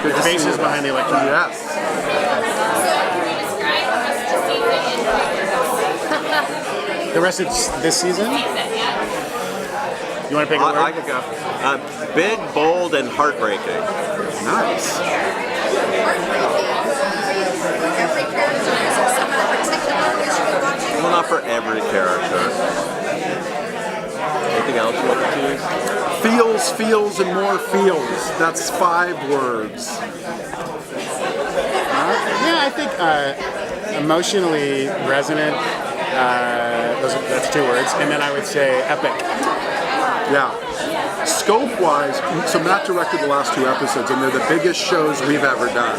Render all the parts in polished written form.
Good to see faces you. behind the electronics. Yes. The rest of this season? You want to pick a word? I could go. Big, bold, and heartbreaking. Nice. Well, not for every character. Anything else you want to choose? Feels, feels, and more feels. That's 5 words. Yeah, I think emotionally resonant. That's 2 words, and then I would say epic. Yeah. Scope-wise, so Matt directed the last 2 episodes, and they're the biggest shows we've ever done.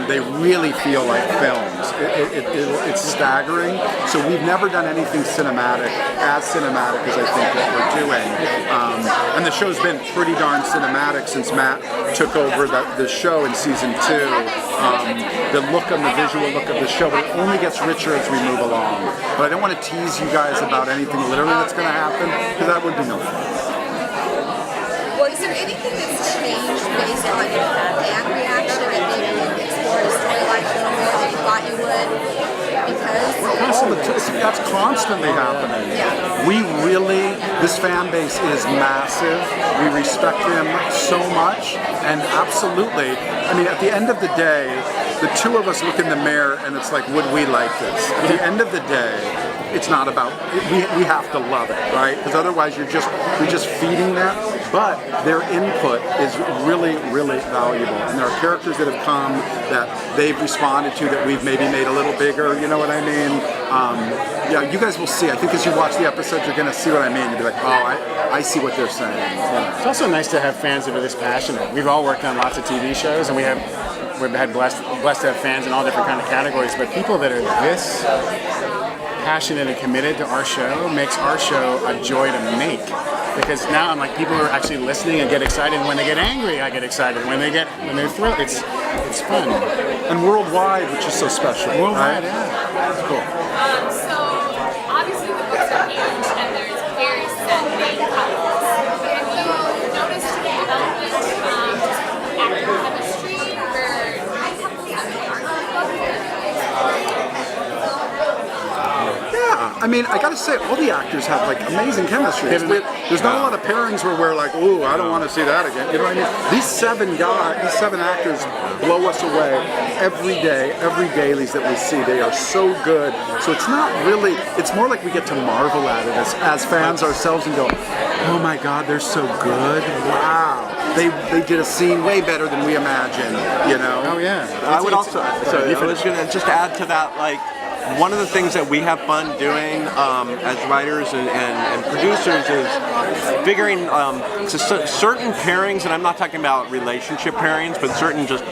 They really feel like films. It's staggering. So we've never done anything as cinematic as I think what we're doing. And the show's been pretty darn cinematic since Matt took over the show in season 2. The visual look of the show, but it only gets richer as we move along. But I don't want to tease you guys about anything literally that's going to happen, because that would be no fun. Well, is there anything that's changed based on your fan reaction and maybe explore the storyline a little more than you thought you would? Because That's constantly happening. Yeah. This fan base is massive. We respect them so much, and absolutely, I mean, at the end of the day, the 2 of us look in the mirror and it's like, would we like this? At the end of the day, it's not about, we have to love it, right? Because otherwise you're just feeding them. But their input is really, really valuable. And there are characters that have come that they've responded to that we've maybe made a little bigger, you know what I mean? Yeah, you guys will see. I think as you watch the episode, you're going to see what I mean. You'll be like, oh, I see what they're saying. Yeah. It's also nice to have fans that are this passionate. We've all worked on lots of TV shows, and we've had blessed to have fans in all different kind of categories. But people that are this passionate and committed to our show makes our show a joy to make. Because now I'm like, people are actually listening and get excited. When they get angry, I get excited. When they're thrilled, it's fun. And worldwide, which is so special. Worldwide, right? yeah. It's cool. So obviously the books are huge and there's very set main couples. Have you noticed any development actor chemistry where couples that aren't I mean, I gotta say, all the actors have like amazing chemistry. There's not a lot of pairings where we're like, ooh, I don't want to see that again. You know what I mean? These 7 actors blow us away every day, every dailies that we see. They are so good. So it's not really, it's more like we get to marvel at it as fans ourselves and go, oh my God, they're so good. Wow. They did a scene way better than we imagined, you know? Oh yeah. I would also, I was going to just add to that, like, one of the things that we have fun doing as writers and producers is figuring certain pairings, and I'm not talking about relationship pairings, but certain just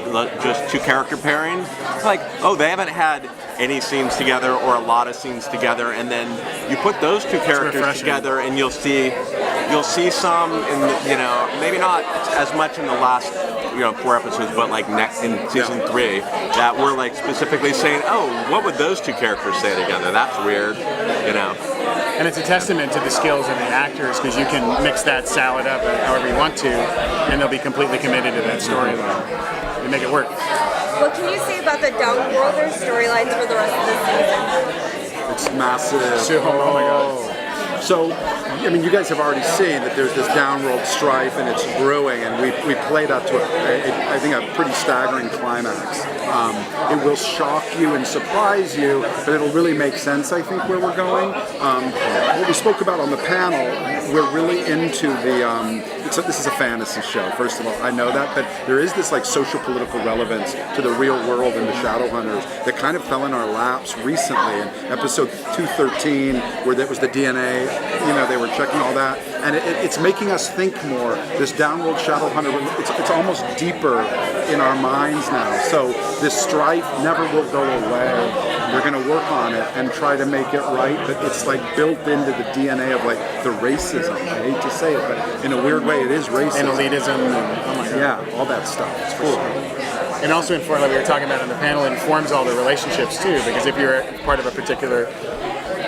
2 character pairings. It's like, oh, they haven't had any scenes together or a lot of scenes together, and then you put those 2 characters together, and you'll see some in maybe not as much in the last 4 episodes, but like next in season 3, that we're like specifically saying, oh, what would those 2 characters say together? That's weird, And it's a testament to the skills of the actors, because you can mix that salad up however you want to, and they'll be completely committed to that storyline. You make it work. what can you say about the Downworlder storylines for the rest of the season? It's massive. Oh my God. So, I mean, you guys have already seen that there's this downworld strife and it's brewing, and we played up to I think a pretty staggering climax. It will shock you and surprise you, but it'll really make sense, I think, where we're going. What we spoke about on the panel, we're really into this is a fantasy show, first of all, I know that, but there is this like social political relevance to the real world and the Shadowhunters that kind of fell in our laps recently in episode 213, where that was the DNA, they were checking all that, and it's making us think more. This downworld Shadowhunter, it's almost deeper in our minds now, so this strife never will go away. We're going to work on it and try to make it right, but it's like built into the DNA of like the racism. I hate to say it, but in a weird way it is racism. And elitism, and oh my God. Yeah, all that stuff. It's cool. And also informs, like we were talking about on the panel, it informs all the relationships too, because if you're part of a particular,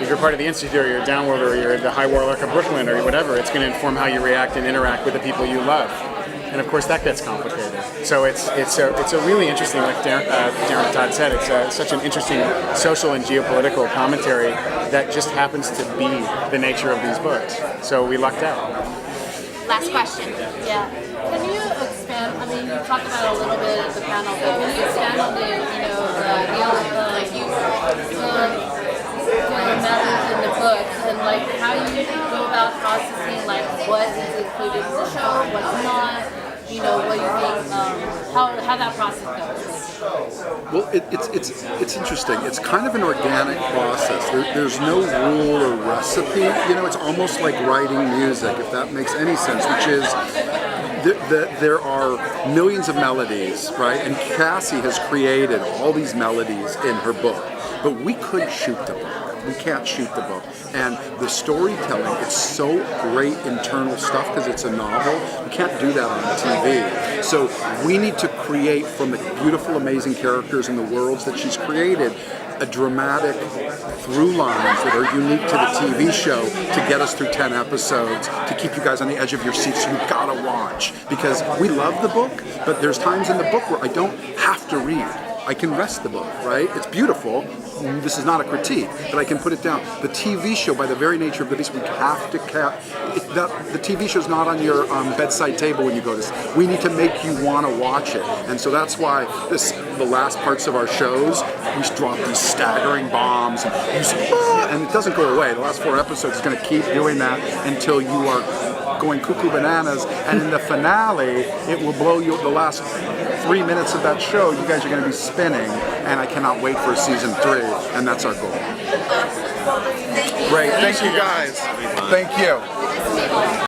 if you're part of the Institute, or you're a Downworld, or you're the High Warlock of Brooklyn, or whatever, it's going to inform how you react and interact with the people you love. And of course that gets complicated. So it's a really interesting, like Darren and Todd said, it's such an interesting social and geopolitical commentary that just happens to be the nature of these books. So we lucked out. Last question. Yeah. Can you expand? I mean, you talked about it a little bit at the panel, but can you expand on the, the methods in the books and like how you go about processing like what is included in the show, what's not, what you think, how that process goes? Well, it's interesting. It's kind of an organic process. There's no rule or recipe. It's almost like writing music, if that makes any sense, which is there are millions of melodies, right? And Cassie has created all these melodies in her book, but we could shoot the book. We can't shoot the book. And the storytelling, it's so great internal stuff because it's a novel. We can't do that on TV. So we need to create from the beautiful, amazing characters and the worlds that she's created a dramatic through lines that are unique to the TV show to get us through 10 episodes, to keep you guys on the edge of your seats. So you've got to watch because we love the book, but there's times in the book where I don't have to read. I can rest the book, right? It's beautiful. This is not a critique, but I can put it down. The TV show, by the very nature of the beast, we have to the TV show's not on your bedside table when you go to sleep. We need to make you want to watch it, and so that's why the last parts of our shows, we drop these staggering bombs, and it doesn't go away. The last 4 episodes is going to keep doing that until you are going cuckoo bananas, and in the finale, it will blow you. The last 3 minutes of that show, you guys are going to be spinning, and I cannot wait for season 3, and that's our goal. Great, thank you guys. Thank you.